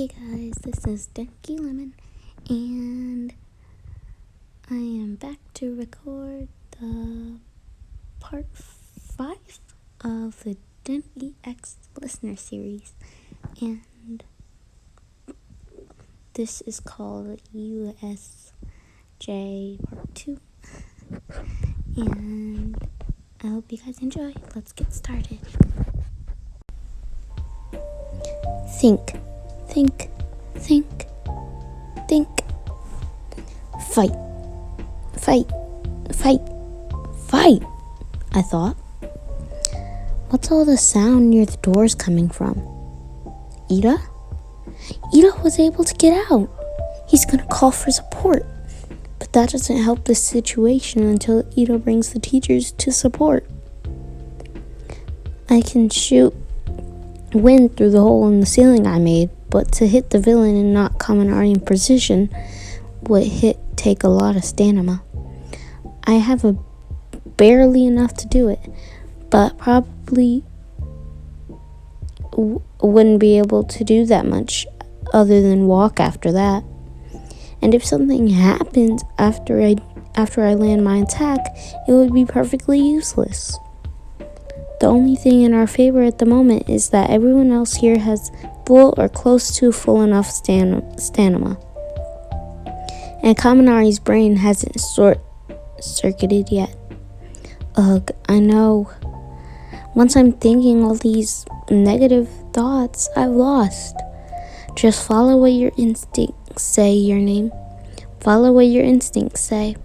Hey guys, this is Denki Lemon, and I am back to record the part 5 of the Denki X listener series, and this is called USJ part 2, and I hope you guys enjoy. Let's get started. Think. Think, think, think. Fight, fight, fight, fight, I thought. What's all the sound near the doors coming from? Ida? Ida was able to get out. He's gonna call for support. But that doesn't help the situation until Ida brings the teachers to support. I can shoot wind through the hole in the ceiling I made, but to hit the villain and not Kaminari in precision would take a lot of stamina. I have barely enough to do it, but probably wouldn't be able to do that much other than walk after that. And if something happens after I land my attack, it would be perfectly useless. The only thing in our favor at the moment is that everyone else here has full or close to full enough stamina. And Kaminari's brain hasn't circuited yet. Ugh, I know. Once I'm thinking all these negative thoughts, I've lost. Just follow what your instincts say, your name. Follow what your instincts say.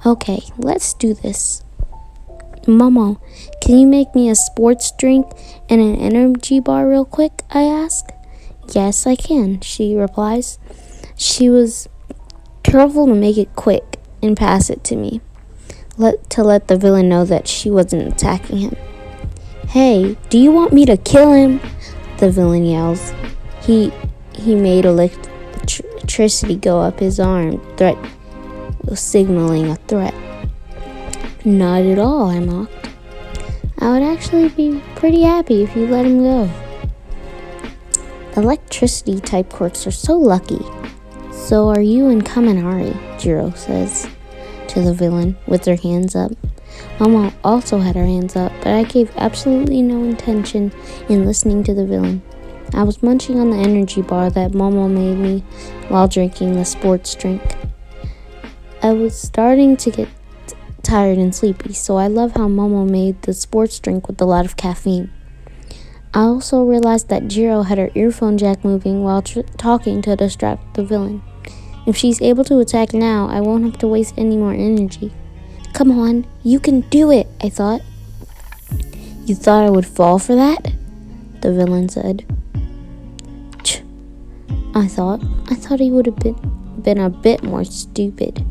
Okay, let's do this. Momo, can you make me a sports drink and an energy bar real quick? I ask. Yes, I can, she replies. She was careful to make it quick and pass it to me, to let the villain know that she wasn't attacking him. Hey, do you want me to kill him? The villain yells. He made electricity go up his arm, signaling a threat. Not at all, I mocked. I would actually be pretty happy if you let him go. Electricity type quirks are so lucky. So are you and Kaminari, Jiro says to the villain with her hands up. Momo also had her hands up, but I gave absolutely no intention in listening to the villain. I was munching on the energy bar that Momo made me while drinking the sports drink. I was starting to get tired and sleepy, so I love how Momo made the sports drink with a lot of caffeine. I also realized that Jiro had her earphone jack moving while talking to distract the villain. If she's able to attack now, I won't have to waste any more energy. Come on, you can do it, I thought. You thought I would fall for that? The villain said. Ch, I thought he would have been a bit more stupid.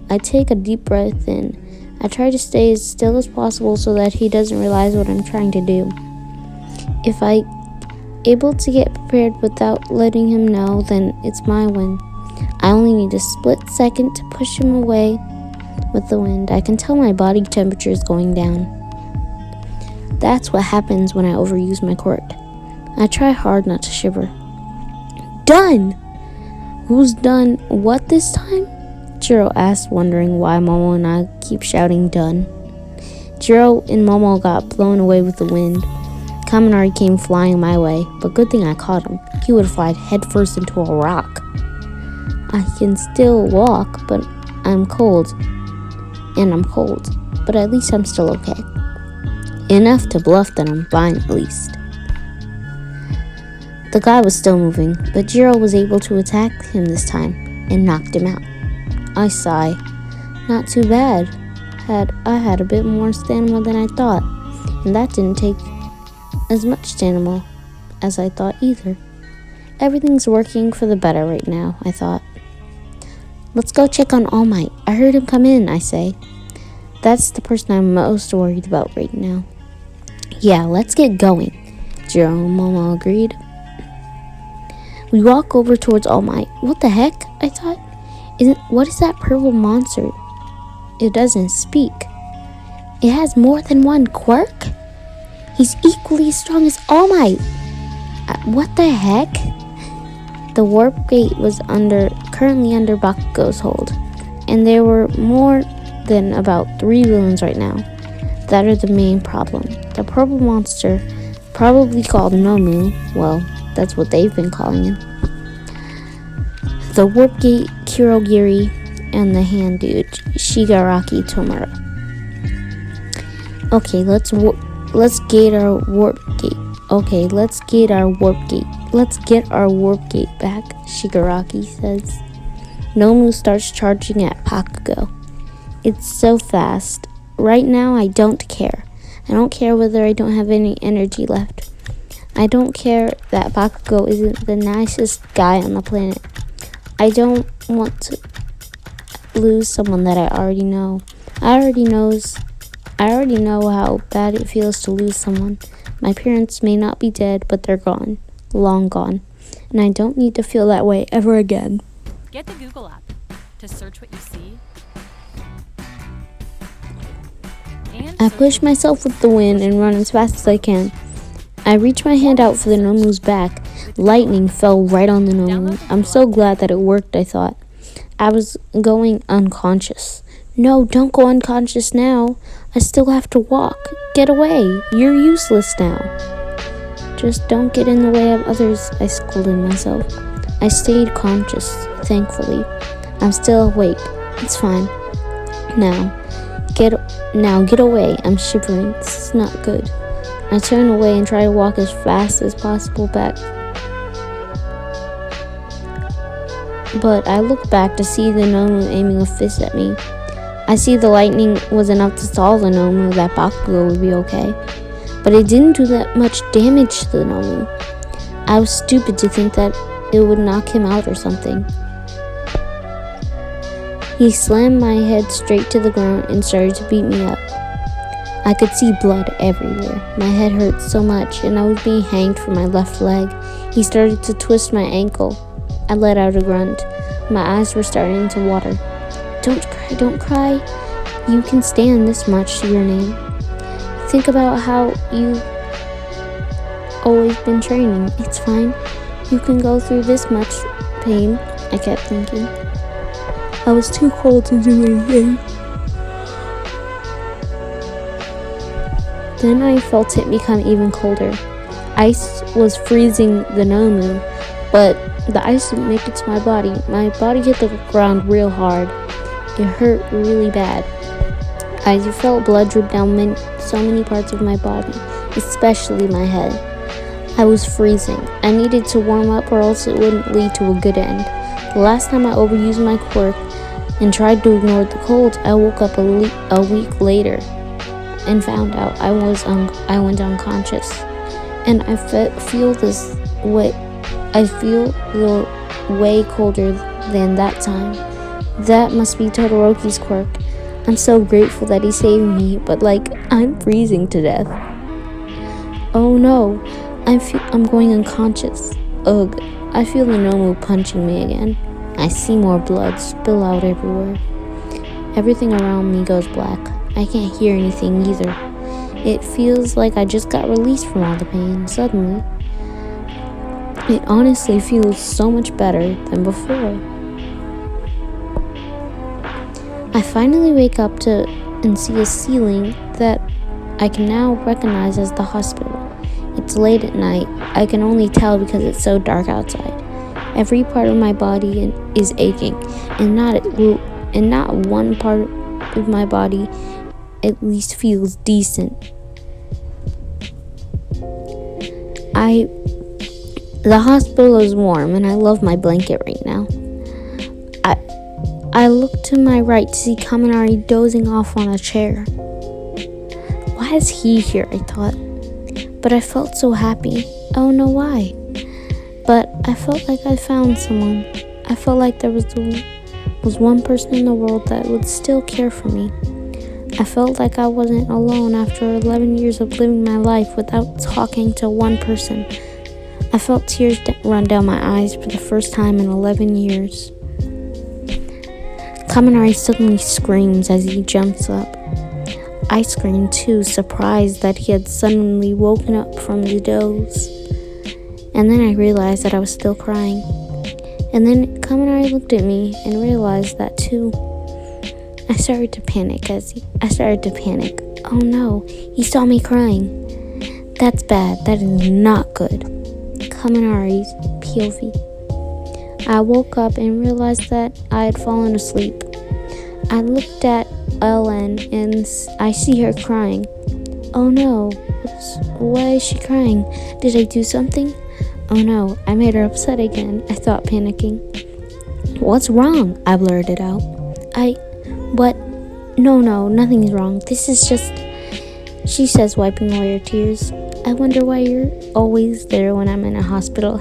I take a deep breath in. I try to stay as still as possible so that he doesn't realize what I'm trying to do. If I'm able to get prepared without letting him know, then it's my win. I only need a split second to push him away with the wind. I can tell my body temperature is going down. That's what happens when I overuse my quirk. I try hard not to shiver. Done! Who's done what this time? Jiro asked, wondering why Momo and I keep shouting done. Jiro and Momo got blown away with the wind. Kaminari came flying my way, but good thing I caught him. He would have flied headfirst into a rock. I can still walk, but I'm cold. But at least I'm still okay. Enough to bluff that I'm fine at least. The guy was still moving, but Jiro was able to attack him this time and knocked him out. I sigh. Not too bad. I had a bit more stamina than I thought, and that didn't take as much stamina as I thought either. Everything's working for the better right now, I thought. Let's go check on All Might. I heard him come in, I say. That's the person I'm most worried about right now. Yeah, let's get going, Jiro and Momo agreed. We walk over towards All Might. What the heck? I thought. What is that purple monster? It doesn't speak. It has more than one quirk? He's equally as strong as All Might. What the heck? The warp gate was currently under Bakugo's hold, and there were more than about 3 villains right now. That are the main problem. The purple monster, probably called Nomu, well, that's what they've been calling him. The warp gate, Kirogiri, and the hand dude, Shigaraki Tomura. Okay, let's gate our warp gate. Okay, let's get our warp gate back, Shigaraki says. Nomu starts charging at Bakugo. It's so fast. Right now, I don't care. I don't care whether I don't have any energy left. I don't care that Bakugo isn't the nicest guy on the planet. I don't want to lose someone that I already know. I already know how bad it feels to lose someone. My parents may not be dead, but they're gone. Long gone. And I don't need to feel that way ever again. Get the Google app to search what you see. I push myself with the wind and run as fast as I can. I reach my hand out for the Nomu's back. Lightning fell right on the Nomu. I'm so glad that it worked, I thought. I was going unconscious. No, don't go unconscious now. I still have to walk. Get away. You're useless now. Just don't get in the way of others, I scolded myself. I stayed conscious, thankfully. I'm still awake. It's fine. Now get away. I'm shivering. This is not good. I turn away and try to walk as fast as possible back. But I look back to see the Nomu aiming a fist at me. I see the lightning was enough to stall the Nomu, that Bakugo would be okay. But it didn't do that much damage to the Nomu. I was stupid to think that it would knock him out or something. He slammed my head straight to the ground and started to beat me up. I could see blood everywhere. My head hurt so much and I was being hanged from my left leg. He started to twist my ankle. I let out a grunt. My eyes were starting to water. Don't cry. You can stand this much to your name. Think about how you've always been training. It's fine. You can go through this much pain, I kept thinking. I was too cold to do anything. Then I felt it become even colder. Ice was freezing the Nomu, but the ice didn't make it to my body. My body hit the ground real hard. It hurt really bad. I felt blood drip down so many parts of my body, especially my head. I was freezing. I needed to warm up or else it wouldn't lead to a good end. The last time I overused my quirk and tried to ignore the cold, I woke up a week later and found out I went unconscious. And I feel the way colder than that time. That must be Todoroki's quirk. I'm so grateful that he saved me, but I'm freezing to death. Oh no, I'm going unconscious. Ugh, I feel the Nomu punching me again. I see more blood spill out everywhere. Everything around me goes black. I can't hear anything either. It feels like I just got released from all the pain suddenly. It honestly feels so much better than before. I finally wake up and see a ceiling that I can now recognize as the hospital. It's late at night. I can only tell because it's so dark outside. Every part of my body is aching, and not one part of my body at least feels decent. The hospital is warm, and I love my blanket right now. I look to my right to see Kaminari dozing off on a chair. Why is he here, I thought. But I felt so happy. I don't know why. But I felt like I found someone. I felt like there was one person in the world that would still care for me. I felt like I wasn't alone after 11 years of living my life without talking to one person. I felt tears run down my eyes for the first time in 11 years. Kaminari suddenly screams as he jumps up. I screamed too, surprised that he had suddenly woken up from the doze. And then I realized that I was still crying. And then Kaminari looked at me and realized that too. I started to panic. Oh no, he saw me crying. That's bad. That is not good. Kaminari's POV. I woke up and realized that I had fallen asleep. I looked at Ellen and I see her crying. Oh no, why is she crying? Did I do something? Oh no, I made her upset again, I thought, panicking. What's wrong? I blurted out. What? No, nothing's wrong. This is just... She says, wiping away her tears. I wonder why you're always there when I'm in a hospital.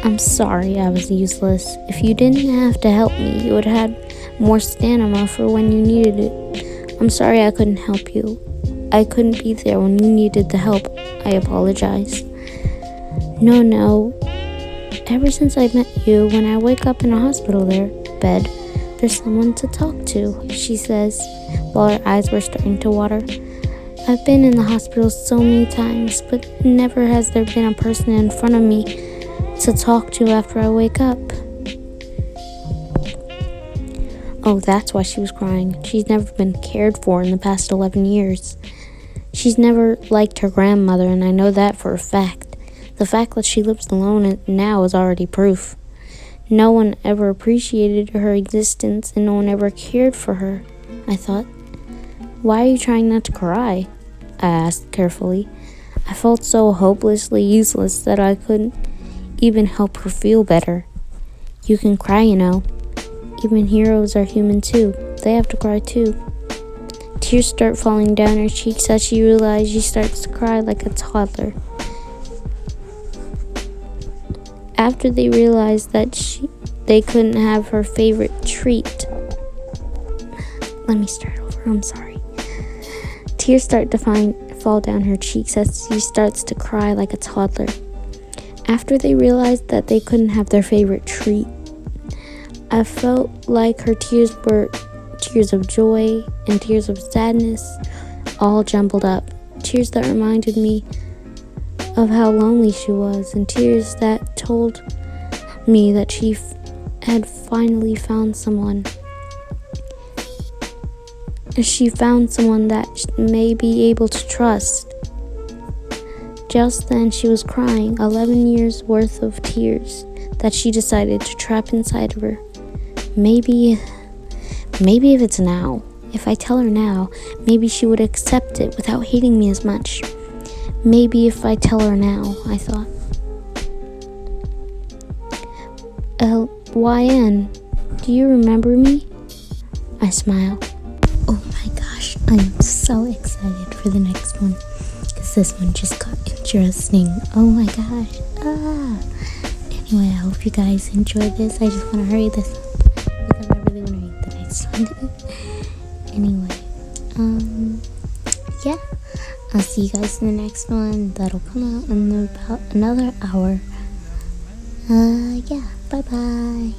I'm sorry I was useless. If you didn't have to help me, you would have had more stamina for when you needed it. I'm sorry I couldn't help you. I couldn't be there when you needed the help. I apologize. No. Ever since I met you, when I wake up in a hospital bed, there's someone to talk to, she says, while her eyes were starting to water. I've been in the hospital so many times, but never has there been a person in front of me to talk to after I wake up. Oh, that's why she was crying. She's never been cared for in the past 11 years. She's never liked her grandmother, and I know that for a fact. The fact that she lives alone now is already proof. No one ever appreciated her existence, and no one ever cared for her, I thought. Why are you trying not to cry? I asked carefully. I felt so hopelessly useless that I couldn't even help her feel better. You can cry, you know. Even heroes are human too. They have to cry too. Tears start falling down her cheeks as she realizes she starts to cry like a toddler. After they realized that they couldn't have her favorite treat. Let me start over, I'm sorry. Tears start to fall down her cheeks as she starts to cry like a toddler. After they realized that they couldn't have their favorite treat, I felt like her tears were tears of joy and tears of sadness, all jumbled up. Tears that reminded me of how lonely she was, and tears that told me that she had finally found someone. She found someone that may be able to trust. Just then she was crying, 11 years worth of tears that she decided to trap inside of her. Maybe if it's now, if I tell her now, maybe she would accept it without hating me as much. Maybe if I tell her now, I thought. YN, do you remember me? I smiled. Oh my gosh, I'm so excited for the next one, because this one just got interesting. Oh my gosh. Anyway, I hope you guys enjoyed this. I just want to hurry this up because I really want to read the next one. Anyway, yeah, I'll see you guys in the next one. That'll come out in about another hour. Yeah, bye bye.